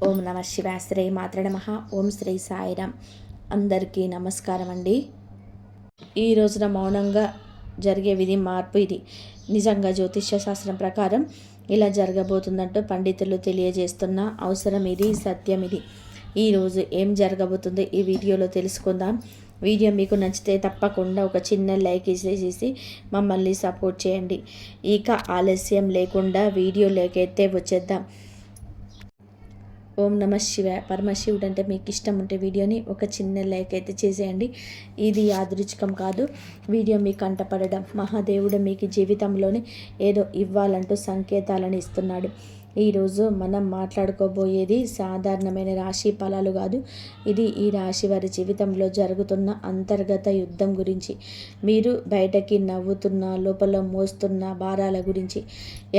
ఓం నమ శివాయ. శ్రీ మాత్ర నమః. ఓం శ్రీ సాయిరామ్. అందరికీ నమస్కారం అండి. ఈ రోజున మౌనంగా జరిగే విధి మార్పు ఇది. నిజంగా జ్యోతిష్య శాస్త్రం ప్రకారం ఇలా జరగబోతుందంటూ పండితులు తెలియజేస్తున్న అవసరం ఇది, సత్యం ఇది. ఈరోజు ఏం జరగబోతుందో ఈ వీడియోలో తెలుసుకుందాం. వీడియో మీకు నచ్చితే తప్పకుండా ఒక చిన్న లైక్ ఇచ్చేసి మమ్మల్ని సపోర్ట్ చేయండి. ఇక ఆలస్యం లేకుండా వీడియోలోకైతే వచ్చేద్దాం. ఓం నమ శివాయ. పరమశివుడు అంటే మీకు ఇష్టం ఉంటే వీడియోని ఒక చిన్న లైక్ అయితే చేసేయండి. ఇది యాదృచ్ఛికం కాదు. వీడియో మీకు కంటపడడం మహాదేవుడు మీకు జీవితంలోనే ఏదో ఇవ్వాలంటూ సంకేతాలను ఇస్తున్నాడు. ఈరోజు మనం మాట్లాడుకోబోయేది సాధారణమైన రాశి ఫలాలు కాదు. ఇది ఈ రాశి వారి జీవితంలో జరుగుతున్న అంతర్గత యుద్ధం గురించి, మీరు బయటకి నవ్వుతున్న లోపల మోస్తున్న భారాల గురించి,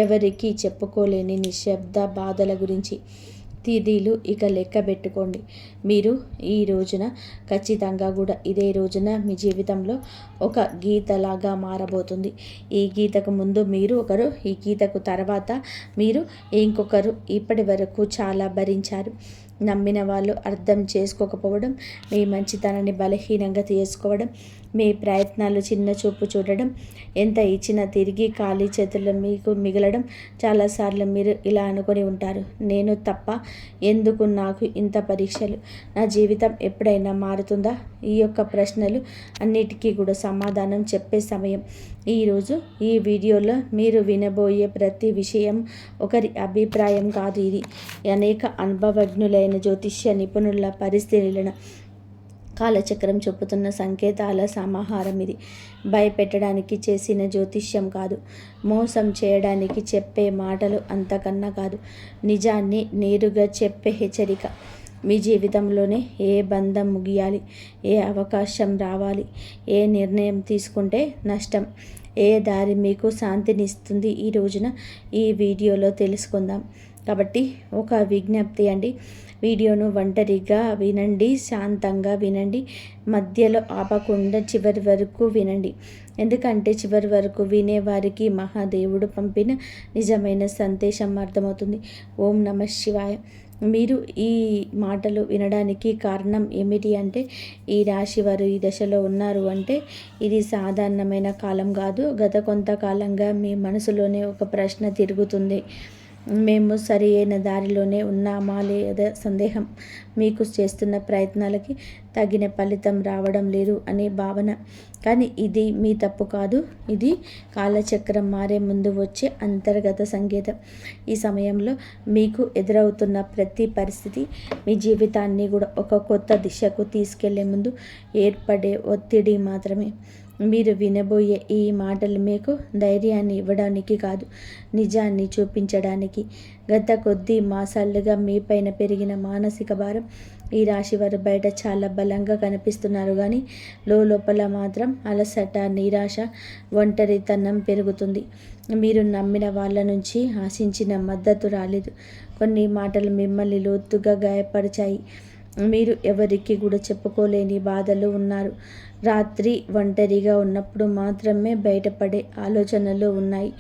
ఎవరికి చెప్పుకోలేని నిశ్శబ్ద బాధల గురించి. తేదీలు ఇక లెక్క పెట్టుకోండి. మీరు ఈ రోజున ఖచ్చితంగా కూడా ఇదే రోజున మీ జీవితంలో ఒక గీతలాగా మారబోతుంది. ఈ గీతకు ముందు మీరు ఒకరు, ఈ గీతకు తర్వాత మీరు ఇంకొకరు. ఇప్పటి వరకు చాలా భరించారు. నమ్మిన వాళ్ళు అర్థం చేసుకోకపోవడం, మీ మంచితనాన్ని బలహీనంగా చేసుకోవడం, మీ ప్రయత్నాలు చిన్న చూపు చూడడం, ఎంత ఇచ్చినా తిరిగి ఖాళీ చేతుల్లో మీకు మిగలడం. చాలాసార్లు మీరు ఇలా అనుకొని ఉంటారు, నేను తప్ప ఎందుకు నాకు ఇంత పరీక్షలు, నా జీవితం ఎప్పుడైనా మారుతుందా? ఈ యొక్క ప్రశ్నలు అన్నిటికీ కూడా సమాధానం చెప్పే సమయం ఈరోజు. ఈ వీడియోలో మీరు వినబోయే ప్రతి విషయం ఒకరి అభిప్రాయం కాదు. ఇది అనేక అనుభవజ్ఞులైన జ్యోతిష్య నిపుణుల పరిశీలన, కాలచక్రం చెప్పుతున్న సంకేతాల సమాహారం. ఇది భయపెట్టడానికి చేసిన జ్యోతిష్యం కాదు, మోసం చేయడానికి చెప్పే మాటలు అంతకన్నా కాదు, నిజాన్ని నేరుగా చెప్పే హెచ్చరిక. మీ జీవితంలోనే ఏ బంధం ముగియాలి, ఏ అవకాశం రావాలి, ఏ నిర్ణయం తీసుకుంటే నష్టం, ఏ దారి మీకు శాంతినిస్తుంది, ఈ రోజున ఈ వీడియోలో తెలుసుకుందాం. కాబట్టి ఒక విజ్ఞప్తి అండి, వీడియోను ఒంటరిగా వినండి, శాంతంగా వినండి, మధ్యలో ఆపకుండా చివరి వరకు వినండి. ఎందుకంటే చివరి వరకు వినేవారికి మహాదేవుడు పంపిన నిజమైన సందేశం అర్థమవుతుంది. ఓం నమ శివాయ. మీరు ఈ మాటలు వినడానికి కారణం ఏమిటి అంటే, ఈ రాశి వారు ఈ దశలో ఉన్నారు అంటే ఇది సాధారణమైన కాలం కాదు. గత కొంతకాలంగా మీ మనసులోనే ఒక ప్రశ్న తిరుగుతుంది, మేము సరి అయిన దారిలోనే ఉన్నామా లేదా సందేహం, మీకు చేస్తున్న ప్రయత్నాలకి తగిన ఫలితం రావడం లేదు అనే భావన. కానీ ఇది మీ తప్పు కాదు, ఇది కాలచక్రం మారే ముందు వచ్చే అంతర్గత సంకేతం. ఈ సమయంలో మీకు ఎదురవుతున్న ప్రతి పరిస్థితి మీ జీవితాన్ని కూడా ఒక కొత్త దిశకు తీసుకెళ్లే ముందు ఏర్పడే ఒత్తిడి మాత్రమే. మీరు వినబోయే ఈ మాటలు మీకు ధైర్యాన్ని ఇవ్వడానికి కాదు, నిజాన్ని చూపించడానికి. గత కొద్ది మాసాలుగా మీపైన పెరిగిన మానసిక భారం. ఈ రాశి వారు బయట చాలా బలంగా కనిపిస్తున్నారు, కానీ లోపల మాత్రం అలసట, నిరాశ, ఒంటరితనం పెరుగుతుంది. మీరు నమ్మిన వాళ్ళ నుంచి ఆశించిన మద్దతు రాలేదు. కొన్ని మాటలు మిమ్మల్ని లోతుగా గాయపరిచాయి. మీరు ఎవరికి కూడా చెప్పుకోలేని బాధలు ఉన్నారు. రాత్రి ఒంటరిగా ఉన్నప్పుడు మాత్రమే బయటపడే ఆలోచనలు ఉన్నాయి.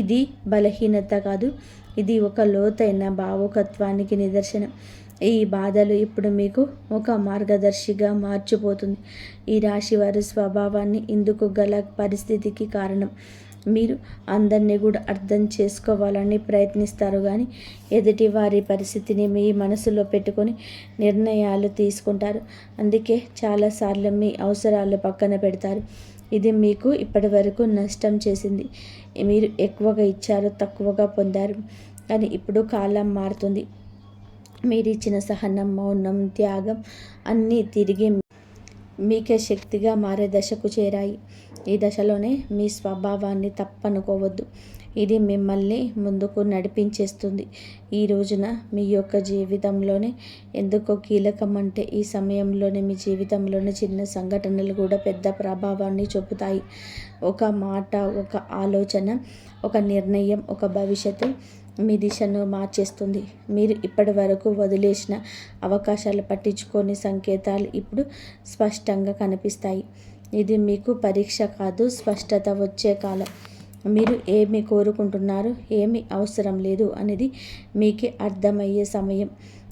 ఇది బలహీనత కాదు, ఇది ఒక లోతైన భావుకత్వానికి నిదర్శనం. ఈ బాధలు ఇప్పుడు మీకు ఒక మార్గదర్శిగా మార్చిపోతుంది. ఈ రాశి వారి స్వభావాన్ని ఇందుకు గల పరిస్థితికి కారణం. మీరు అందరినీ కూడా అర్థం చేసుకోవాలని ప్రయత్నిస్తారు, కానీ ఎదుటి వారి పరిస్థితిని మీ మనసులో పెట్టుకొని నిర్ణయాలు తీసుకుంటారు. అందుకే చాలాసార్లు మీ అవసరాలు పక్కన పెడతారు. ఇది మీకు ఇప్పటి వరకు నష్టం చేసింది. మీరు ఎక్కువగా ఇచ్చారు, తక్కువగా పొందారు. కానీ ఇప్పుడు కాలం మారుతుంది. మీరు ఇచ్చిన సహనం, మౌనం, త్యాగం అన్నీ తిరిగి మీకే శక్తిగా మారే దశకు చేరాయి. ఈ దశలోనే మీ స్వభావాన్ని తప్పనుకోవద్దు, ఇది మిమ్మల్ని ముందుకు నడిపించేస్తుంది. ఈ రోజున మీ యొక్క జీవితంలోనే ఎందుకో కీలకం అంటే, ఈ సమయంలోనే మీ జీవితంలోని చిన్న సంఘటనలు కూడా పెద్ద ప్రభావాన్ని చూపుతాయి. ఒక మాట, ఒక ఆలోచన, ఒక నిర్ణయం, ఒక భవిష్యత్తు మీ దిశను మార్చేస్తుంది. మీరు ఇప్పటి వరకు వదిలేసిన అవకాశాలు, పట్టించుకొని సంకేతాలు ఇప్పుడు స్పష్టంగా కనిపిస్తాయి. ఇది మీకు పరీక్ష కాదు, స్పష్టత వచ్చే కాలం. మీరు ఏమి కోరుకుంటున్నారు, ఏమి అవసరం లేదు అనేది మీకే అర్థమయ్యే సమయం.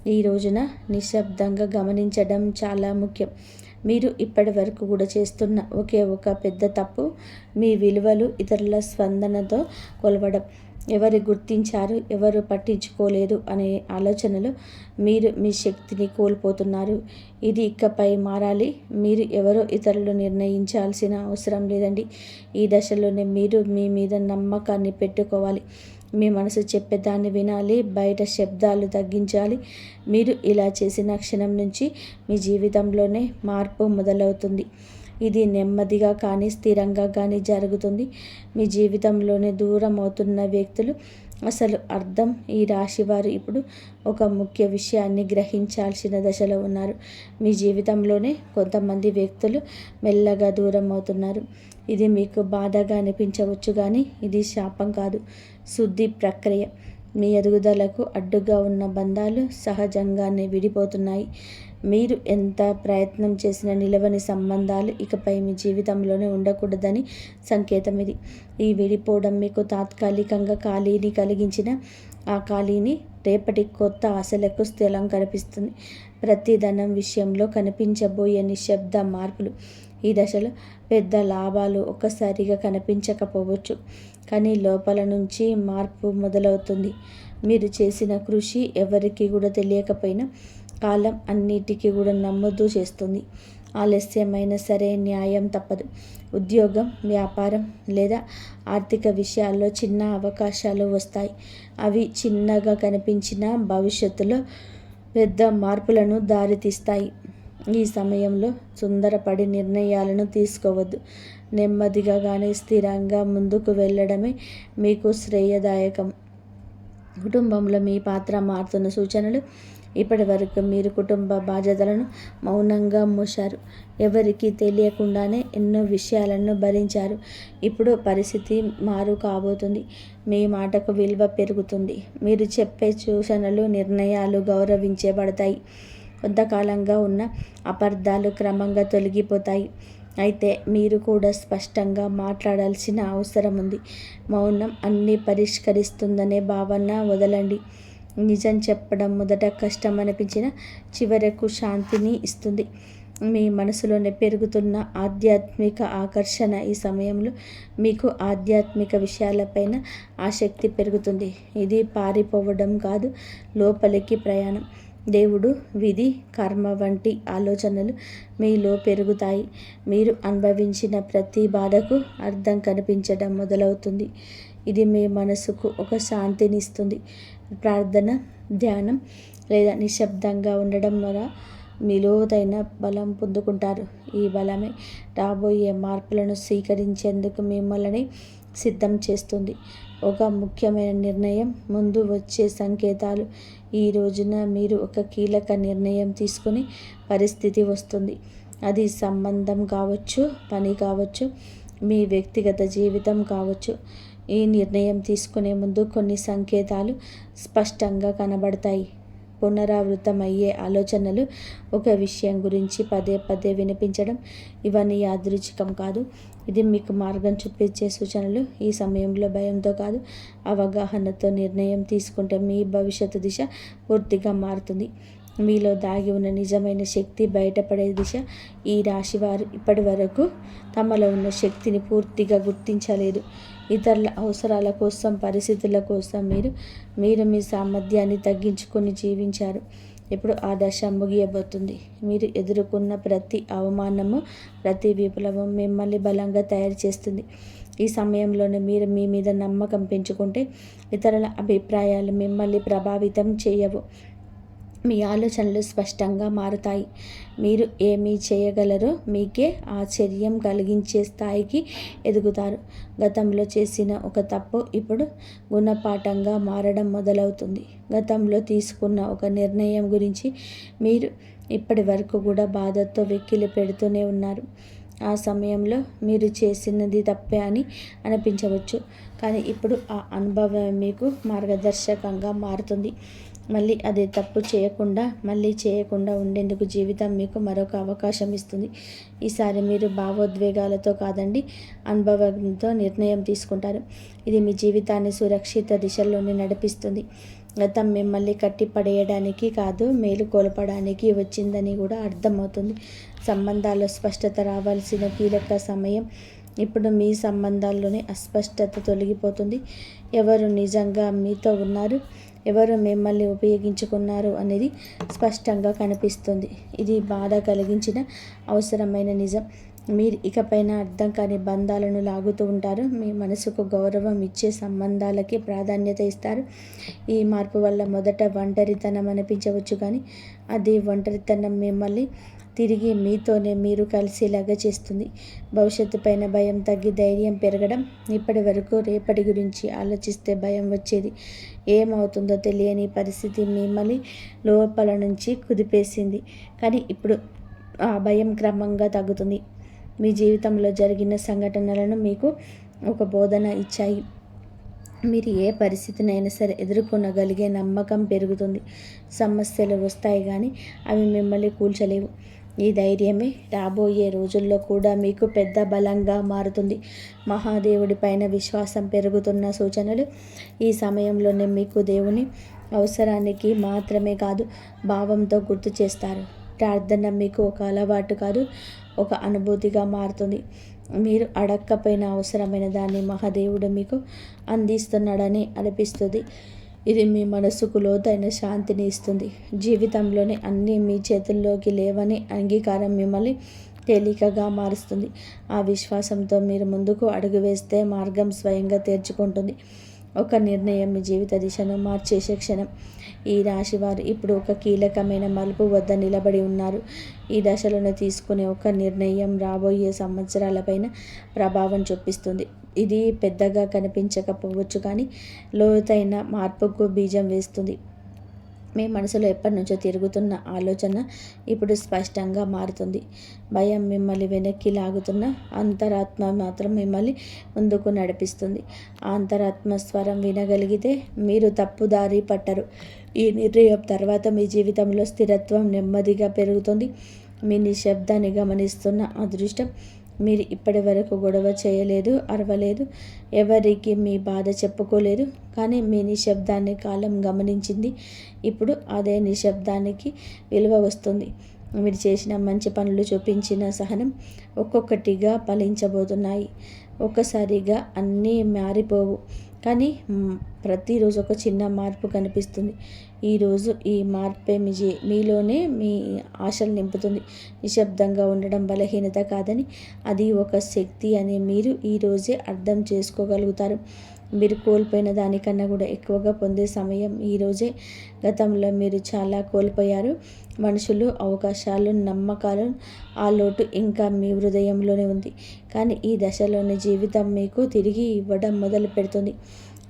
ఈ రోజున నిశ్శబ్దంగా గమనించడం చాలా ముఖ్యం. మీరు ఇప్పటి వరకు కూడా చేస్తున్న ఒకే ఒక పెద్ద తప్పు మీ విలువలు ఇతరుల స్పందనతో కొలవడం. ఎవరు గుర్తించారు, ఎవరు పట్టించుకోలేదు అనే ఆలోచనలో మీరు మీ శక్తిని కోల్పోతున్నారు. ఇది ఇకపై మారాలి. మీరు ఎవరో ఇతరులు నిర్ణయించాల్సిన అవసరం లేదండి. ఈ దశలోనే మీరు మీ మీద నమ్మకాన్ని పెట్టుకోవాలి. మీ మనసు చెప్పేదాన్ని వినాలి, బయట శబ్దాలు తగ్గించాలి. మీరు ఇలా చేసిన క్షణం నుంచి మీ జీవితంలోనే మార్పు మొదలవుతుంది. ఇది నెమ్మదిగా కానీ స్థిరంగా కానీ జరుగుతుంది. మీ జీవితంలోనే దూరం అవుతున్న వ్యక్తులు అసలు అర్థం. ఈ రాశి వారు ఇప్పుడు ఒక ముఖ్య విషయాన్ని గ్రహించాల్సిన దశలో ఉన్నారు. మీ జీవితంలోనే కొంతమంది వ్యక్తులు మెల్లగా దూరం అవుతున్నారు. ఇది మీకు బాధగా అనిపించవచ్చు, కానీ ఇది శాపం కాదు, శుద్ధి ప్రక్రియ. మీ ఎదుగుదలకు అడ్డుగా ఉన్న బంధాలు సహజంగానే విడిపోతున్నాయి. మీరు ఎంత ప్రయత్నం చేసినా నిలవని సంబంధాలు ఇకపై మీ జీవితంలోనే ఉండకూడదని సంకేతం ఇది. ఈ విడిపోవడం మీకు తాత్కాలికంగా ఖాళీని కలిగించిన ఆ ఖాళీని రేపటి కొత్త ఆశలకు స్థలం కనిపిస్తుంది. ప్రతి ధనం విషయంలో కనిపించబోయే నిశ్శబ్ద మార్పులు. ఈ దశలో పెద్ద లాభాలు ఒక్కసారిగా కనిపించకపోవచ్చు, కానీ లోపల నుంచి మార్పు మొదలవుతుంది. మీరు చేసిన కృషి ఎవరికి కూడా తెలియకపోయినా కాలం అన్నిటికీ కూడా నమ్మదు చేస్తుంది. ఆలస్యమైనా సరే న్యాయం తప్పదు. ఉద్యోగం, వ్యాపారం లేదా ఆర్థిక విషయాల్లో చిన్న అవకాశాలు వస్తాయి. అవి చిన్నగా కనిపించిన భవిష్యత్తులో పెద్ద మార్పులను దారితీస్తాయి. ఈ సమయంలో తొందరపడి నిర్ణయాలను తీసుకోవద్దు. నెమ్మదిగా కానీ స్థిరంగా ముందుకు వెళ్ళడమే మీకు శ్రేయదాయకం. కుటుంబంలో మీ పాత్ర మారుతున్న సూచనలు. ఇప్పటి వరకు మీరు కుటుంబ బాధ్యతలను మౌనంగా మోశారు. ఎవరికి తెలియకుండానే ఎన్నో విషయాలను భరించారు. ఇప్పుడు పరిస్థితి మారు కాబోతుంది. మీ మాటకు విలువ పెరుగుతుంది. మీరు చెప్పే సూచనలు, నిర్ణయాలు గౌరవించబడతాయి. కొంతకాలంగా ఉన్న అపార్థాలు క్రమంగా తొలగిపోతాయి. అయితే మీరు కూడా స్పష్టంగా మాట్లాడాల్సిన అవసరం ఉంది. మౌనం అన్నీ పరిష్కరిస్తుందనే భావన వదలండి. నిజం చెప్పడం మొదట కష్టం అనిపించిన చివరకు శాంతిని ఇస్తుంది. మీ మనసులోనే పెరుగుతున్న ఆధ్యాత్మిక ఆకర్షణ. ఈ సమయంలో మీకు ఆధ్యాత్మిక విషయాలపైన ఆసక్తి పెరుగుతుంది. ఇది పారిపోవడం కాదు, లోపలికి ప్రయాణం. దేవుడు, విధి, కర్మ వంటి ఆలోచనలు మీలో పెరుగుతాయి. మీరు అనుభవించిన ప్రతి బాధకు అర్థం కనిపించడం మొదలవుతుంది. ఇది మీ మనసుకు ఒక శాంతిని ఇస్తుంది. ప్రార్థన, ధ్యానం లేదా నిశ్శబ్దంగా ఉండడం ద్వారా మీ లోతైన బలం పొందుకుంటారు. ఈ బలమే రాబోయే మార్పులను స్వీకరించేందుకు మిమ్మల్ని సిద్ధం చేస్తుంది. ఒక ముఖ్యమైన నిర్ణయం ముందు వచ్చే సంకేతాలు. ఈ రోజున మీరు ఒక కీలక నిర్ణయం తీసుకునే పరిస్థితి వస్తుంది. అది సంబంధం కావచ్చు, పని కావచ్చు, మీ వ్యక్తిగత జీవితం కావచ్చు. ఈ నిర్ణయం తీసుకునే ముందు కొన్ని సంకేతాలు స్పష్టంగా కనబడతాయి. పునరావృతమయ్యే ఆలోచనలు, ఒక విషయం గురించి పదే పదే వినిపించడం, ఇవన్నీ యాదృచ్ఛికం కాదు. ఇది మీకు మార్గం చూపించే సూచనలు. ఈ సమయంలో భయంతో కాదు, అవగాహనతో నిర్ణయం తీసుకుంటే మీ భవిష్యత్తు దిశ పూర్తిగా మారుతుంది. మీలో దాగి ఉన్న నిజమైన శక్తి బయటపడే దిశ. ఈ రాశివారు ఇప్పటి వరకు తమలో ఉన్న శక్తిని పూర్తిగా గుర్తించలేదు. ఇతరుల అవసరాల కోసం, పరిస్థితుల కోసం మీరు మీ సామర్థ్యాన్ని తగ్గించుకొని జీవించారు. ఇప్పుడు ఆ దశ ముగియబోతుంది. మీరు ఎదుర్కొన్న ప్రతి అవమానము, ప్రతి విప్లవం మిమ్మల్ని బలంగా తయారు చేస్తుంది. ఈ సమయంలోనే మీరు మీ మీద నమ్మకం పెంచుకుంటే ఇతరుల అభిప్రాయాలు మిమ్మల్ని ప్రభావితం చేయవు. మీ ఆలోచనలు స్పష్టంగా మారుతాయి. మీరు ఏమి చేయగలరో మీకే ఆశ్చర్యం కలిగించే స్థాయికి ఎదుగుతారు. గతంలో చేసిన ఒక తప్పు ఇప్పుడు గుణపాఠంగా మారడం మొదలవుతుంది. గతంలో తీసుకున్న ఒక నిర్ణయం గురించి మీరు ఇప్పటి వరకు కూడా బాధతో వెక్కిలి పెడుతూనే ఉన్నారు. ఆ సమయంలో మీరు చేసినది తప్పే అని అనిపించవచ్చు, కానీ ఇప్పుడు ఆ అనుభవం మీకు మార్గదర్శకంగా మారుతుంది. మళ్ళీ అదే తప్పు చేయకుండా ఉండేందుకు జీవితం మీకు మరొక అవకాశం ఇస్తుంది. ఈసారి మీరు భావోద్వేగాలతో కాదండి, అనుభవంతో నిర్ణయం తీసుకుంటారు. ఇది మీ జీవితాన్ని సురక్షిత దిశల్లోనే నడిపిస్తుంది. గతం మిమ్మల్ని కట్టి పడేయడానికి కాదు, మేలు కొలపడానికి వచ్చిందని కూడా అర్థమవుతుంది. సంబంధాల్లో స్పష్టత రావాల్సిన కీలక సమయం ఇప్పుడు. మీ సంబంధాల్లోనే అస్పష్టత తొలగిపోతుంది. ఎవరు నిజంగా మీతో ఉన్నారు, ఎవరు మిమ్మల్ని ఉపయోగించుకున్నారు అనేది స్పష్టంగా కనిపిస్తుంది. ఇది బాధ కలిగించిన అవసరమైన నిజం. మీరు ఇకపైన అర్థం కాని బంధాలను లాగుతూ ఉంటారు. మీ మనసుకు గౌరవం ఇచ్చే సంబంధాలకి ప్రాధాన్యత ఇస్తారు. ఈ మార్పు వల్ల మొదట ఒంటరితనం అనిపించవచ్చు, కానీ అది ఒంటరితనం మిమ్మల్ని తిరిగి మీతోనే మీరు కలిసేలాగా చేస్తుంది. భవిష్యత్తు పైన భయం తగ్గి ధైర్యం పెరగడం. ఇప్పటి వరకు రేపటి గురించి ఆలోచిస్తే భయం వచ్చేది. ఏమవుతుందో తెలియని పరిస్థితి మిమ్మల్ని లోపల నుంచి కుదిపేసింది. కానీ ఇప్పుడు ఆ భయం క్రమంగా తగ్గుతుంది. మీ జీవితంలో జరిగిన సంఘటనలను మీకు ఒక బోధన ఇచ్చాయి. మీరు ఏ పరిస్థితినైనా సరే ఎదుర్కొనగలిగే నమ్మకం పెరుగుతుంది. సమస్యలు వస్తాయి కానీ అవి మిమ్మల్ని కూల్చలేవు. ఈ ధైర్యమే రాబోయే రోజుల్లో కూడా మీకు పెద్ద బలంగా మారుతుంది. మహాదేవుడి పైన విశ్వాసం పెరుగుతున్న సూచనలు. ఈ సమయంలోనే మీకు దేవుని అవసరానికి మాత్రమే కాదు, భావంతో గుర్తు చేస్తారు. ప్రార్థన మీకు ఒక అలవాటు కాదు, ఒక అనుభూతిగా మారుతుంది. మీరు అడక్కపోయిన అవసరమైన దాన్ని మహాదేవుడు మీకు అందిస్తున్నాడని అనిపిస్తుంది. ఇది మీ మనసుకు లోతైన శాంతిని ఇస్తుంది. జీవితంలోని అన్నీ మీ చేతుల్లోకి లేవని అంగీకారం మిమ్మల్ని తేలికగా మారుస్తుంది. ఆ విశ్వాసంతో మీరు ముందుకు అడుగు వేస్తే మార్గం స్వయంగా తెరుచుకుంటుంది. ఒక నిర్ణయం మీ జీవిత దిశను మార్చేసే క్షణం. ఈ రాశివారు ఇప్పుడు ఒక కీలకమైన మలుపు వద్ద నిలబడి ఉన్నారు. ఈ దశలను తీసుకునే ఒక నిర్ణయం రాబోయే సంవత్సరాలపైన ప్రభావం చూపిస్తుంది. ఇది పెద్దగా కనిపించకపోవచ్చు, కానీ లోతైన మార్పుకు బీజం వేస్తుంది. మీ మనసులో ఎప్పటి నుంచో తిరుగుతున్న ఆలోచన ఇప్పుడు స్పష్టంగా మారుతుంది. భయం మిమ్మల్ని వెనక్కి లాగుతున్న అంతరాత్మ మాత్రం మిమ్మల్ని ముందుకు నడిపిస్తుంది. ఆ అంతరాత్మ స్వరం వినగలిగితే మీరు తప్పుదారి పట్టరు. ఈ నిర్ణయం తర్వాత మీ జీవితంలో స్థిరత్వం నెమ్మదిగా పెరుగుతుంది. మీ నిశ్శబ్దాన్ని గమనిస్తున్న అదృష్టం. మీరు ఇప్పటి వరకు గొడవ చేయలేదు, అరవలేదు, ఎవరికి మీ బాధ చెప్పుకోలేదు, కానీ మీ నిశ్శబ్దాన్ని కాలం గమనించింది. ఇప్పుడు అదే నిశ్శబ్దానికి విలువ వస్తుంది. మీరు చేసిన మంచి పనులు చూపించిన సహనం ఒక్కొక్కటిగా ఫలించబోతున్నాయి. ఒక్కసారిగా అన్నీ మారిపోవు, కానీ ప్రతిరోజు ఒక చిన్న మార్పు కనిపిస్తుంది. ఈరోజు ఈ మార్పే మీలోనే మీ ఆశలు నింపుతుంది. నిశ్శబ్దంగా ఉండడం బలహీనత కాదని, అది ఒక శక్తి అని మీరు ఈరోజే అర్థం చేసుకోగలుగుతారు. మీరు కోల్పోయిన దానికన్నా కూడా ఎక్కువగా పొందే సమయం ఈరోజే. గతంలో మీరు చాలా కోల్పోయారు. మనుషులు, అవకాశాలు, నమ్మకాలు. ఆ లోటు ఇంకా మీ హృదయంలోనే ఉంది. కానీ ఈ దశలోని జీవితం మీకు తిరిగి ఇవ్వడం మొదలు పెడుతుంది.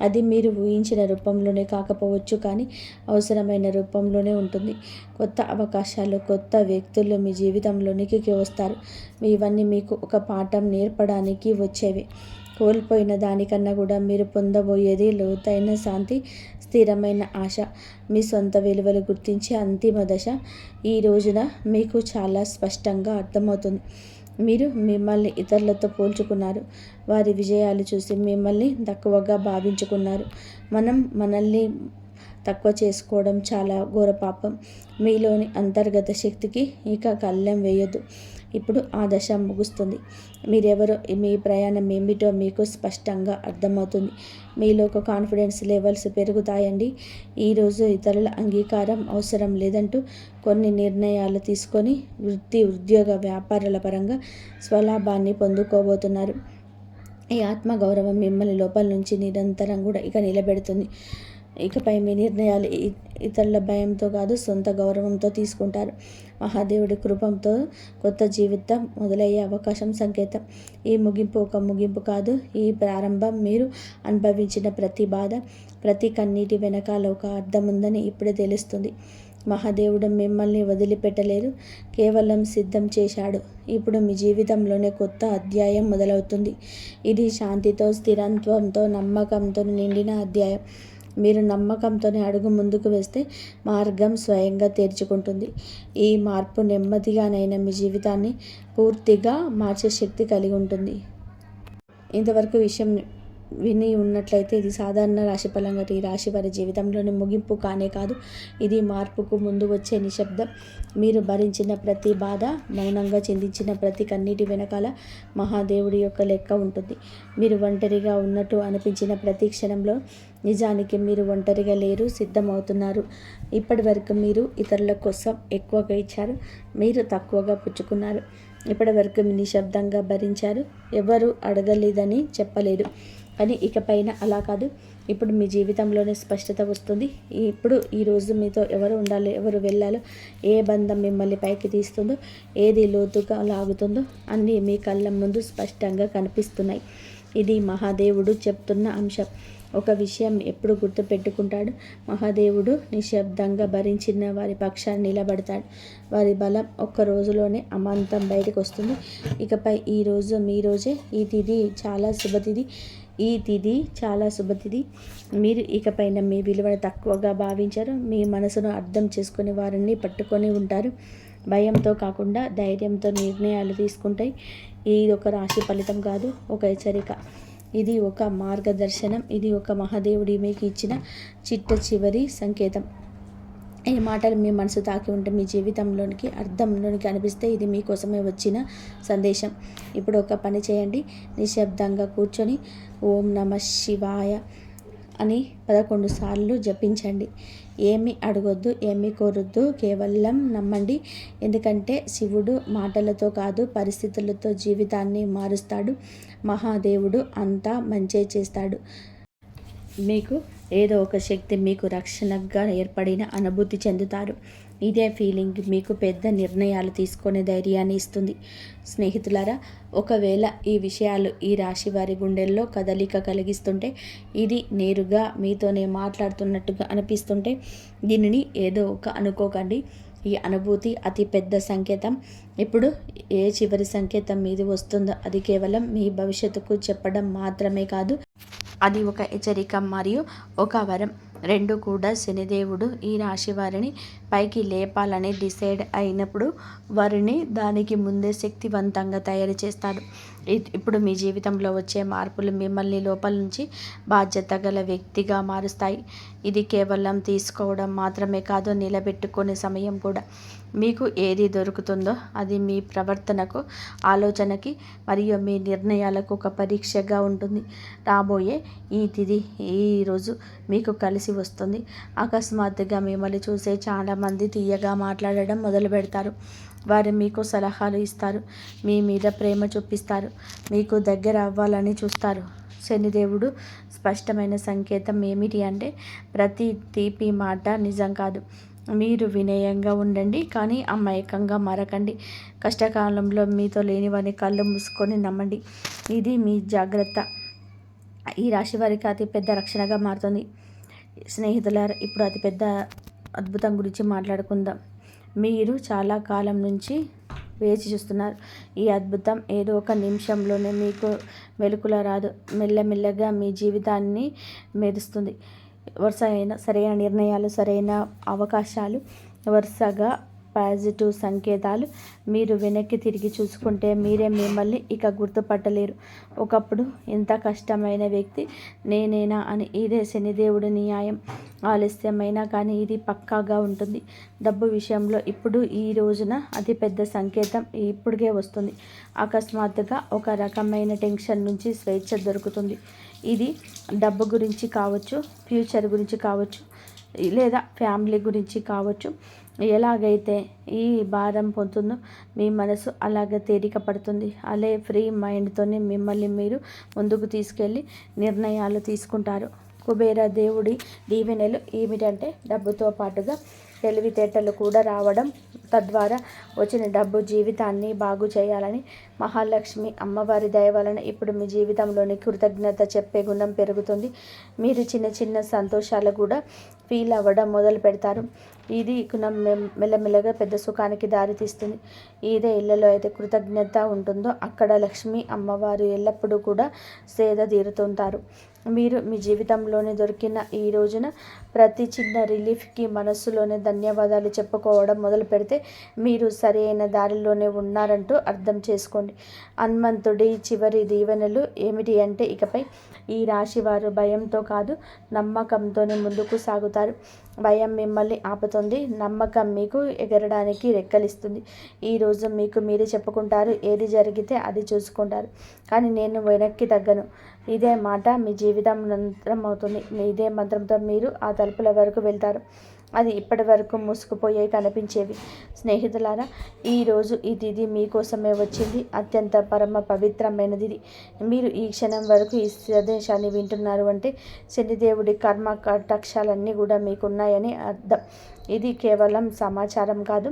అది మీరు ఊహించిన రూపంలోనే కాకపోవచ్చు, కానీ అవసరమైన రూపంలోనే ఉంటుంది. కొత్త అవకాశాలు, కొత్త వ్యక్తులు మీ జీవితంలోనికి వస్తారు. ఇవన్నీ మీకు ఒక పాఠం నేర్పడానికి వచ్చేవి. కోల్పోయిన దానికన్నా కూడా మీరు పొందబోయేది లోతైన శాంతి, స్థిరమైన ఆశ, మీ సొంత విలువలు గుర్తించే అంతిమ దశ. ఈ రోజున మీకు చాలా స్పష్టంగా అర్థమవుతుంది. మీరు మిమ్మల్ని ఇతరులతో పోల్చుకున్నారు. వారి విజయాలు చూసి మిమ్మల్ని తక్కువగా భావించుకున్నారు. మనల్ని తక్కువ చేసుకోవడం చాలా ఘోర పాపం. మీలోని అంతర్గత శక్తికి ఇక కళ్ళెం వేయొద్దు. ఇప్పుడు ఆ దశ ముగుస్తుంది. మీరెవరో, మీ ప్రయాణం ఏమిటో మీకు స్పష్టంగా అర్థమవుతుంది. మీలో ఒక కాన్ఫిడెన్స్ లెవెల్స్ పెరుగుతాయండి. ఈరోజు ఇతరుల అంగీకారం అవసరం లేదంటూ కొన్ని నిర్ణయాలు తీసుకొని వృత్తి, ఉద్యోగ, వ్యాపారాల పరంగా స్వలాభాన్ని పొందుకోబోతున్నారు. ఈ ఆత్మగౌరవం మిమ్మల్ని లోపల నుంచి నిరంతరం కూడా ఇక నిలబెడుతుంది. ఇకపై మీ నిర్ణయాలు ఇతరుల భయంతో కాదు, సొంత గౌరవంతో తీసుకుంటారు. మహాదేవుడి కృపంతో కొత్త జీవితం మొదలయ్యే అవకాశం సంకేతం. ఈ ముగింపు ఒక ముగింపు కాదు, ఈ ప్రారంభం. మీరు అనుభవించిన ప్రతి బాధ, ప్రతి కన్నీటి వెనకాల ఒక అర్థం ఉందని ఇప్పుడే తెలుస్తుంది. మహాదేవుడు మిమ్మల్ని వదిలిపెట్టలేదు, కేవలం సిద్ధం చేశాడు. ఇప్పుడు మీ జీవితంలోనే కొత్త అధ్యాయం మొదలవుతుంది. ఇది శాంతితో, స్థిరత్వంతో, నమ్మకంతో నిండిన అధ్యాయం. మీరు నమ్మకంతోనే అడుగు ముందుకు వేస్తే మార్గం స్వయంగా తెరుచుకుంటుంది. ఈ మార్పు నెమ్మదిగానైనా మీ జీవితాన్ని పూర్తిగా మార్చే శక్తి కలిగి ఉంటుంది. ఇంతవరకు విషయం విని ఉన్నట్లయితే ఇది సాధారణ రాశిఫలంగా ఈ రాశి వారి జీవితంలోని ముగింపు కానే కాదు, ఇది మార్పుకు ముందు వచ్చే నిశ్శబ్దం. మీరు భరించిన ప్రతి బాధ, మౌనంగా చిందించిన ప్రతి కన్నీటి వెనకాల మహాదేవుడి యొక్క లెక్క ఉంటుంది. మీరు ఒంటరిగా ఉన్నట్టు అనిపించిన ప్రతి క్షణంలో నిజానికి మీరు ఒంటరిగా లేరు, సిద్ధమవుతున్నారు. ఇప్పటి వరకు మీరు ఇతరుల కోసం ఎక్కువగా ఇచ్చారు, మీరు తక్కువగా పుచ్చుకున్నారు. ఇప్పటి వరకు నిశ్శబ్దంగా భరించారు, ఎవరు అడగలేదని చెప్పలేదు. కానీ ఇకపైన అలా కాదు. ఇప్పుడు మీ జీవితంలోనే స్పష్టత వస్తుంది. ఇప్పుడు ఈరోజు మీతో ఎవరు ఉండాలో, ఎవరు వెళ్ళాలో, ఏ బంధం మిమ్మల్ని పైకి తీస్తుందో, ఏది లోతుగా లాగుతుందో అన్నీ మీ కళ్ళ ముందు స్పష్టంగా కనిపిస్తున్నాయి. ఇది మహాదేవుడు చెప్తున్న అంశం. ఒక విషయం ఎప్పుడు గుర్తుపెట్టుకుంటాడు, మహాదేవుడు నిశ్శబ్దంగా భరించిన వారి పక్షాన్ని నిలబడతాడు. వారి బలం ఒక్క రోజులోనే అమాంతం బయటకు వస్తుంది. ఇకపై ఈరోజు మీ రోజే. ఈ తిథి చాలా శుభతిథి. మీరు ఇకపైన మీ విలువను తక్కువగా భావించరు. మీ మనసును అర్థం చేసుకునే వారిని పట్టుకొని ఉంటారు. భయంతో కాకుండా ధైర్యంతో నిర్ణయాలు తీసుకుంటాయి. ఇది ఒక రాశి ఫలితం కాదు, ఒక హెచ్చరిక. ఇది ఒక మార్గదర్శనం. ఇది ఒక మహాదేవుడి మీకు ఇచ్చిన చిట్ట చివరి సంకేతం. ఈ మాటలు మీ మనసు తాకి ఉంటే, మీ జీవితంలోనికి అర్థంలోనికి అనిపిస్తే ఇది మీకోసమే వచ్చిన సందేశం. ఇప్పుడు ఒక పని చేయండి. నిశ్శబ్దంగా కూర్చొని ఓం నమః శివాయ అని 11 సార్లు జపించండి. ఏమి అడగొద్దు, ఏమి కోరొద్దు, కేవలం నమ్మండి. ఎందుకంటే శివుడు మాటలతో కాదు, పరిస్థితులతో జీవితాన్ని మారుస్తాడు. మహాదేవుడు అంతా మంచే చేస్తాడు. మీకు ఏదో ఒక శక్తి మీకు రక్షణగా ఏర్పడిన అనుభూతి చెందుతారు. ఇదే ఫీలింగ్ మీకు పెద్ద నిర్ణయాలు తీసుకునే ధైర్యాన్ని ఇస్తుంది. స్నేహితులారా, ఒకవేళ ఈ విషయాలు ఈ రాశి వారి గుండెల్లో కదలిక కలిగిస్తుంటే, ఇది నేరుగా మీతోనే మాట్లాడుతున్నట్టుగా అనిపిస్తుంటే, దీనిని ఏదో ఒక అనుకోకండి. ఈ అనుభూతి అతి పెద్ద సంకేతం. ఇప్పుడు ఏ చివరి సంకేతం మీది వస్తుందో అది కేవలం మీ భవిష్యత్తుకు చెప్పడం మాత్రమే కాదు, అది ఒక హెచ్చరిక మరియు ఒక వరం. రెండు కూడా. శనిదేవుడు ఈ రాశి వారిని పైకి లేపాలని డిసైడ్ అయినప్పుడు వారిని దానికి ముందే శక్తివంతంగా తయారు చేస్తాడు. ఇప్పుడు మీ జీవితంలో వచ్చే మార్పులు మిమ్మల్ని లోపల నుంచి బాధ్యత గల వ్యక్తిగా మారుస్తాయి. ఇది కేవలం తీసుకోవడం మాత్రమే కాదు, నిలబెట్టుకునే సమయం కూడా. మీకు ఏది దొరుకుతుందో అది మీ ప్రవర్తనకు, ఆలోచనకి మరియు మీ నిర్ణయాలకు ఒక పరీక్షగా ఉంటుంది. రాబోయే ఈ తిథి ఈరోజు మీకు కలిసి వస్తుంది. అకస్మాత్తుగా మిమ్మల్ని చూసే చాలామంది తీయగా మాట్లాడడం మొదలు పెడతారు. వారు మీకు సలహాలు ఇస్తారు, మీ మీద ప్రేమ చూపిస్తారు, మీకు దగ్గర అవ్వాలని చూస్తారు. శనిదేవుడు స్పష్టమైన సంకేతం ఏమిటి అంటే, ప్రతి తీపి మాట నిజం కాదు. మీరు వినయంగా ఉండండి, కానీ అమాయకంగా మారకండి. కష్టకాలంలో మీతో లేనివని కళ్ళు మూసుకొని నమ్మండి. ఇది మీ జాగ్రత్త ఈ రాశి వారికి అతిపెద్ద రక్షణగా మారుతుంది. స్నేహితులారా, ఇప్పుడు అతిపెద్ద అద్భుతం గురించి మాట్లాడుకుందాం. మీరు చాలా కాలం నుంచి వేచి చూస్తున్నారు. ఈ అద్భుతం ఏదో ఒక నిమిషంలోనే మీకు మెలకుల రాదు, మెల్లమెల్లగా మీ జీవితాన్ని మెరుస్తుంది. సరైన నిర్ణయాలు, సరైన అవకాశాలు, వరుసగా పాజిటివ్ సంకేతాలు. మీరు వెనక్కి తిరిగి చూసుకుంటే మీరే మిమ్మల్ని ఇక గుర్తుపట్టలేరు. ఒకప్పుడు ఎంత కష్టమైన వ్యక్తి నేనేనా అని. ఇదే శనిదేవుడి న్యాయం. ఆలస్యమైనా కానీ ఇది పక్కాగా ఉంటుంది. డబ్బు విషయంలో ఇప్పుడు ఈ రోజున అతిపెద్ద సంకేతం ఇప్పుడుకే వస్తుంది. అకస్మాత్తుగా ఒక రకమైన టెన్షన్ నుంచి స్వేచ్ఛ దొరుకుతుంది. ఇది డబ్బు గురించి కావచ్చు, ఫ్యూచర్ గురించి కావచ్చు, లేదా ఫ్యామిలీ గురించి కావచ్చు. ఎలాగైతే ఈ భారం పొందుతుందో మీ మనసు అలాగే తేలిక పడుతుంది. అలే ఫ్రీ మైండ్తోనే మిమ్మల్ని మీరు ముందుకు తీసుకెళ్ళి నిర్ణయాలు తీసుకుంటారు. కుబేర దేవుడి దీవెనలు ఏమిటంటే, డబ్బుతో పాటుగా తెలివితేటలు కూడా రావడం, తద్వారా వచ్చిన డబ్బు జీవితాన్ని బాగు చేయాలని. మహాలక్ష్మి అమ్మవారి దయ వలన ఇప్పుడు మీ జీవితంలోని కృతజ్ఞత చెప్పే గుణం పెరుగుతుంది. మీరు చిన్న చిన్న సంతోషాలు కూడా ఫీల్ అవ్వడం మొదలు పెడతారు. ఇది మెల్లమెల్లగా పెద్ద సుఖానికి దారితీస్తుంది. ఇదే ఇళ్లలో అయితే కృతజ్ఞత ఉంటుందో అక్కడ లక్ష్మి అమ్మవారు ఎల్లప్పుడూ కూడా సేద తీరుతుంటారు. మీరు మీ జీవితంలోనే దొరికిన ఈ రోజున ప్రతి చిన్న రిలీఫ్కి మనస్సులోనే ధన్యవాదాలు చెప్పుకోవడం మొదలు పెడితే మీరు సరైన దారిలోనే ఉన్నారంటూ అర్థం చేసుకోండి. హనుమంతుడి చివరి దీవెనలు ఏమిటి అంటే, ఇకపై ఈ రాశి వారు భయంతో కాదు నమ్మకంతోనే ముందుకు సాగుతారు. భయం మిమ్మల్ని ఆపుతుంది, నమ్మకం మీకు ఎగరడానికి రెక్కలిస్తుంది. ఈరోజు మీకు మీరే చెప్పుకుంటారు, ఏది జరిగితే అది చూసుకుంటారు, కానీ నేను వెనక్కి తగ్గను. ఇదే మాట మీ జీవితం మంత్రం అవుతుంది. ఇదే మంత్రంతో మీరు ఆ తలుపుల వరకు వెళ్తారు, అది ఇప్పటి వరకు మూసుకుపోయే కనిపించేవి. స్నేహితులారా, ఈరోజు ఈ తిథి మీకోసమే వచ్చింది. అత్యంత పరమ పవిత్రమైనది. మీరు ఈ క్షణం వరకు ఈ సందేశాన్ని వింటున్నారు అంటే శనిదేవుడి కర్మ కటాక్షాలన్నీ కూడా మీకున్నాయని అర్థం. ఇది కేవలం సమాచారం కాదు,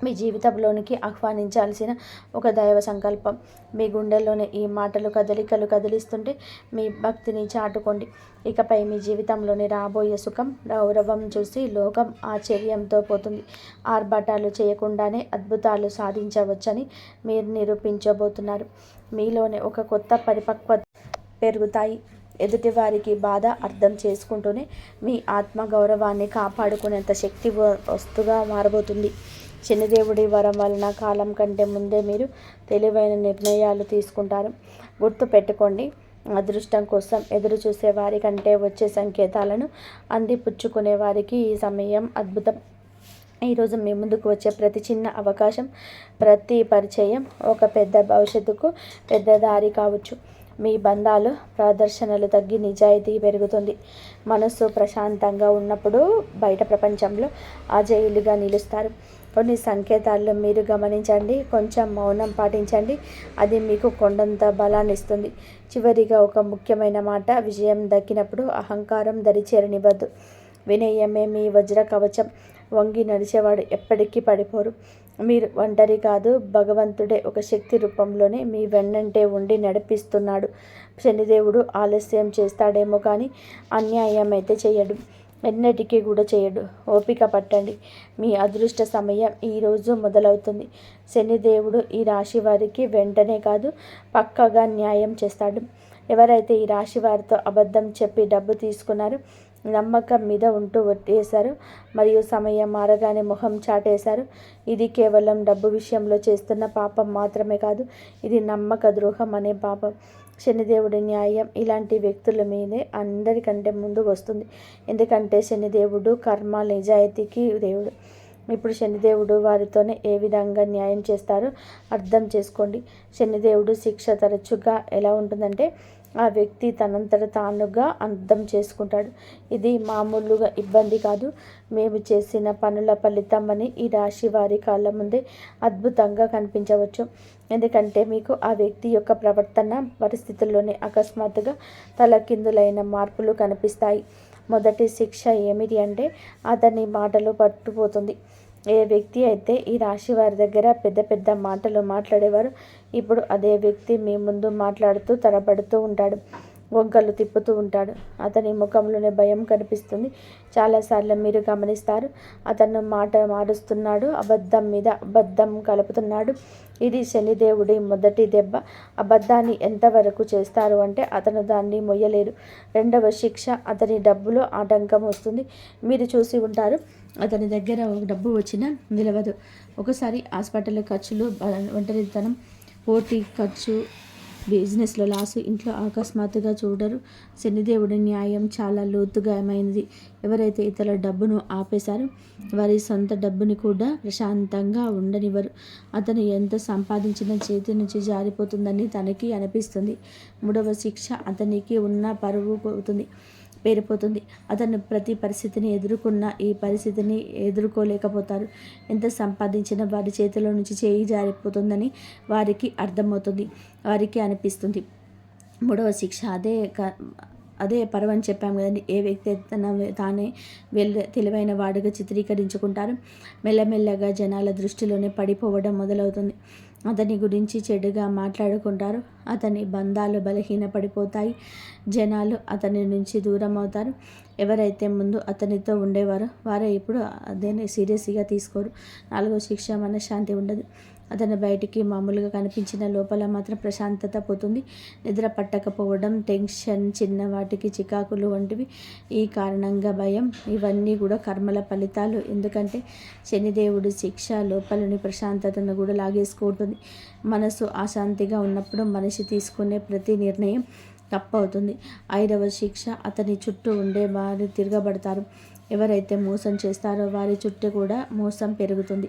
మీ జీవితంలోనికి ఆహ్వానించాల్సిన ఒక దైవ సంకల్పం. మీ గుండెల్లోనే ఈ మాటలు కదలికలు కదిలిస్తుంటే మీ భక్తిని చాటుకోండి. ఇకపై మీ జీవితంలోని రాబోయే సుఖం, గౌరవం చూసి లోకం ఆశ్చర్యంతో పోతుంది. ఆర్భాటాలు చేయకుండానే అద్భుతాలు సాధించవచ్చని మీరు నిరూపించబోతున్నారు. మీలోనే ఒక కొత్త పరిపక్వత పెరుగుతాయి. ఎదుటివారికి బాధ అర్థం చేసుకుంటూనే మీ ఆత్మ గౌరవాన్ని కాపాడుకునేంత శక్తి వస్తుగా మారబోతుంది. శనిదేవుడి వరం వలన కాలం కంటే ముందే మీరు తెలివైన నిర్ణయాలు తీసుకుంటారు. గుర్తు పెట్టుకోండి, అదృష్టం కోసం ఎదురు చూసే వారి కంటే వచ్చే సంకేతాలను అందిపుచ్చుకునే వారికి ఈ సమయం అద్భుతం. ఈరోజు మీ ముందుకు వచ్చే ప్రతి చిన్న అవకాశం, ప్రతి పరిచయం ఒక పెద్ద భవిష్యత్తుకు పెద్ద దారి కావచ్చు. మీ బంధాలు ప్రదర్శనలు తగ్గి నిజాయితీ పెరుగుతుంది. మనసు ప్రశాంతంగా ఉన్నప్పుడు బయట ప్రపంచంలో అజేయులుగా నిలుస్తారు. కొన్ని సంకేతాల్లో మీరు గమనించండి, కొంచెం మౌనం పాటించండి, అది మీకు కొండంత బలాన్ని ఇస్తుంది. చివరిగా ఒక ముఖ్యమైన మాట, విజయం దక్కినప్పుడు అహంకారం దరిచేరనివ్వద్దు. వినయమే మీ వజ్ర కవచం. వంగి నడిచేవాడు ఎప్పటికీ పడిపోరు. మీరు ఒంటరి కాదు, భగవంతుడే ఒక శక్తి రూపంలోనే మీ వెన్నంటే ఉండి నడిపిస్తున్నాడు. శనిదేవుడు ఆలస్యం చేస్తాడేమో కానీ అన్యాయం అయితే చేయడు, ఎన్నటికీ కూడా చేయడు. ఓపిక పట్టండి, మీ అదృష్ట సమయం ఈరోజు మొదలవుతుంది. శనిదేవుడు ఈ రాశి వారికి వెంటనే కాదు, పక్కగా న్యాయం చేస్తాడు. ఎవరైతే ఈ రాశి వారితో అబద్ధం చెప్పి డబ్బు తీసుకున్నారో, నమ్మకం మీద ఉంటూ ఒట్టేశారు మరియు సమయం మారగానే మొహం చాటేశారు, ఇది కేవలం డబ్బు విషయంలో చేస్తున్న పాపం మాత్రమే కాదు, ఇది నమ్మక ద్రోహం అనే పాపం. శనిదేవుడి న్యాయం ఇలాంటి వ్యక్తుల మీదే అందరికంటే ముందుకు వస్తుంది. ఎందుకంటే శనిదేవుడు కర్మ నిజాయితీకి దేవుడు. ఇప్పుడు శనిదేవుడు వారితోనే ఏ విధంగా న్యాయం చేస్తారో అర్థం చేసుకోండి. శనిదేవుడు శిక్ష తరచుగా ఎలా ఉంటుందంటే, ఆ వ్యక్తి తనంతట తానుగా అర్థం చేసుకుంటాడు. ఇది మామూలుగా ఇబ్బంది కాదు, మేము చేసిన పనుల ఫలితం అని ఈ రాశి వారి కాళ్ళ ముందే అద్భుతంగా కనిపించవచ్చు. ఎందుకంటే మీకు ఆ వ్యక్తి యొక్క ప్రవర్తన పరిస్థితుల్లోనే అకస్మాత్తుగా తలకిందులైన మార్పులు కనిపిస్తాయి. మొదటి శిక్ష ఏమిటి అంటే, అతని మాటలు పట్టుపోతుంది. ఏ వ్యక్తి అయితే ఈ రాశి వారి దగ్గర పెద్ద పెద్ద మాటలు మాట్లాడేవారు, ఇప్పుడు అదే వ్యక్తి మీ ముందు మాట్లాడుతూ తరబడుతూ ఉంటాడు, వంకలు తిప్పుతూ ఉంటాడు. అతని ముఖంలోనే భయం కనిపిస్తుంది. చాలాసార్లు మీరు గమనిస్తారు, అతను మాట మారుస్తున్నాడు, అబద్ధం మీద అబద్ధం కలుపుతున్నాడు. ఇది శనిదేవుడి మొదటి దెబ్బ. అబద్ధాన్ని ఎంతవరకు చేస్తారు అంటే అతను దాన్ని మొయ్యలేరు. రెండవ శిక్ష, అతని డబ్బులో ఆటంకం వస్తుంది. మీరు చూసి ఉంటారు, అతని దగ్గర డబ్బు వచ్చినా నిలవదు. ఒకసారి హాస్పిటల్ ఖర్చులు, ఒంటరితనం, పోటీ ఖర్చు, బిజినెస్లో లాసు, ఇంట్లో అకస్మాత్తుగా చూడరు. శనిదేవుడి న్యాయం చాలా లోతుగామైనది. ఎవరైతే ఇతరుల డబ్బును ఆపేశారో వారి సొంత డబ్బుని కూడా ప్రశాంతంగా ఉండనివ్వరు. అతను ఎంత సంపాదించిన చేతి నుంచి జారిపోతుందని తనకి అనిపిస్తుంది. మూడవ శిక్ష, అతనికి ఉన్న పరువు పేరిపోతుంది. అతను ప్రతి పరిస్థితిని ఎదుర్కొన్న ఈ పరిస్థితిని ఎదుర్కోలేకపోతారు. ఎంత సంపాదించినా వారి చేతిలో నుంచి చేయి జారిపోతుందని వారికి అర్థమవుతుంది, వారికి అనిపిస్తుంది. మూడవ శిక్ష అదే పర్వని చెప్పాము కదండి. ఏ వ్యక్తి తానే తెలివైన వాడుగా చిత్రీకరించుకుంటారు, మెల్లమెల్లగా జనాల దృష్టిలోనే పడిపోవడం మొదలవుతుంది. అతని గురించి చెడుగా మాట్లాడుకుంటారు. అతని బంధాలు బలహీనపడిపోతాయి. జనాలు అతని నుంచి దూరం అవుతారు. ఎవరైతే ముందు అతనితో ఉండేవారో వారే ఇప్పుడు అదేనే సీరియస్గా తీసుకోరు. 4వ శిక్ష, మనశ్శాంతి ఉండదు. అతను బయటికి మామూలుగా కనిపించిన లోపల మాత్రం ప్రశాంతత పోతుంది. నిద్ర పట్టకపోవడం, టెన్షన్, చిన్న వాటికి చికాకులు వంటివి. ఈ కారణంగా భయం, ఇవన్నీ కూడా కర్మల ఫలితాలు. ఎందుకంటే శనిదేవుడి శిక్ష లోపలని ప్రశాంతతను కూడా లాగేసుకుంటుంది. మనసు అశాంతిగా ఉన్నప్పుడు మనిషి తీసుకునే ప్రతి నిర్ణయం తప్పవుతుంది. 5వ శిక్ష, అతని చుట్టూ ఉండే వారు తిరగబడతారు. ఎవరైతే మోసం చేస్తారో వారి చుట్టూ కూడా మోసం పెరుగుతుంది.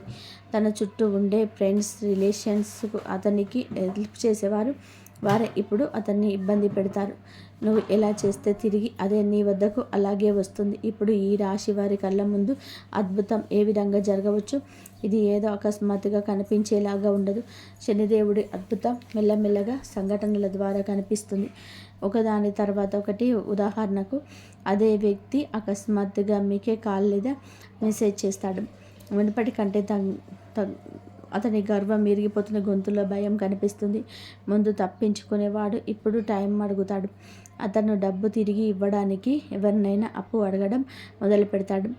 తన చుట్టూ ఉండే ఫ్రెండ్స్, రిలేషన్స్ అతనికి హెల్ప్ చేసేవారు వారే ఇప్పుడు అతన్ని ఇబ్బంది పెడతారు. నువ్వు ఎలా చేస్తే తిరిగి అదే నీ వద్దకు అలాగే వస్తుంది. ఇప్పుడు ఈ రాశి వారి కళ్ళ ముందు అద్భుతం ఏ విధంగా జరగవచ్చు. ఇది ఏదో అకస్మాత్తుగా కనిపించేలాగా ఉండదు. శనిదేవుడి అద్భుతం మెల్లమెల్లగా సంఘటనల ద్వారా కనిపిస్తుంది. ఒకదాని తర్వాత ఒకటి. ఉదాహరణకు, అదే వ్యక్తి అకస్మాత్తుగా మీకే కాల్ లేదా మెసేజ్ చేస్తాడు. మునుపటి కంటే అతని గర్వం విరిగిపోతున్న, గొంతులో భయం కనిపిస్తుంది. ముందు తప్పించుకునేవాడు ఇప్పుడు టైం అడుగుతాడు. అతను డబ్బు తిరిగి ఇవ్వడానికి ఎవరినైనా అప్పు అడగడం మొదలు పెడతాడు,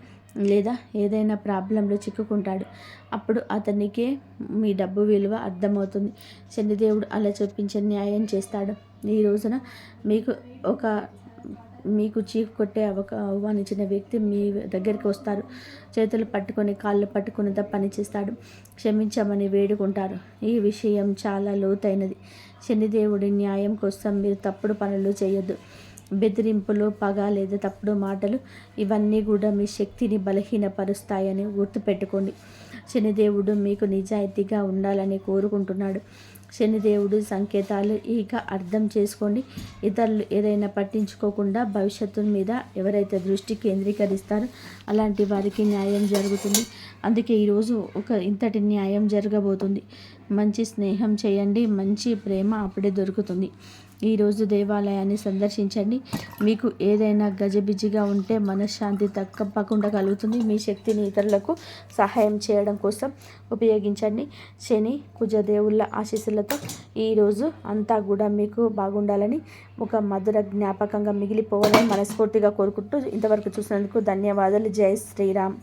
లేదా ఏదైనా ప్రాబ్లంలో చిక్కుకుంటాడు. అప్పుడు అతనికే మీ డబ్బు విలువ అర్థమవుతుంది. శనిదేవుడు అలా చూపించే న్యాయం చేస్తాడు. ఈ రోజున మీకు చీకు కొట్టే ఆహ్వానించిన వ్యక్తి మీ దగ్గరికి వస్తారు. చేతులు పట్టుకొని, కాళ్ళు పట్టుకుని పని చేస్తాడు. క్షమించమని వేడుకుంటారు. ఈ విషయం చాలా లోతైనది. శనిదేవుడి న్యాయం కోసం మీరు తప్పుడు పనులు చేయొద్దు. బెదిరింపులు, పగ లేదా తప్పుడు మాటలు, ఇవన్నీ కూడా మీ శక్తిని బలహీనపరుస్తాయని గుర్తుపెట్టుకోండి. శనిదేవుడు మీకు నిజాయితీగా ఉండాలని కోరుకుంటున్నాడు. శనిదేవుడి సంకేతాలు ఇక అర్థం చేసుకోండి. ఇతరులు ఏదైనా పట్టించుకోకుండా భవిష్యత్తు మీద ఎవరైతే దృష్టి కేంద్రీకరిస్తారో అలాంటి వారికి న్యాయం జరుగుతుంది. అందుకే ఈరోజు ఇంతటి న్యాయం జరగబోతుంది. మంచి స్నేహం చేయండి, మంచి ప్రేమ అప్పుడే దొరుకుతుంది. ఈరోజు దేవాలయాన్ని సందర్శించండి. మీకు ఏదైనా గజిబిజిగా ఉంటే మనశ్శాంతి తప్పకుండా కలుగుతుంది. మీ శక్తిని ఇతరులకు సహాయం చేయడం కోసం ఉపయోగించండి. శని, కుజదేవుళ్ళ ఆశీస్సులతో ఈరోజు అంతా కూడా మీకు బాగుండాలని, ఒక మధుర జ్ఞాపకంగా మిగిలిపోవాలని మనస్ఫూర్తిగా కోరుకుంటూ ఇంతవరకు చూసినందుకు ధన్యవాదాలు. జై శ్రీరామ్.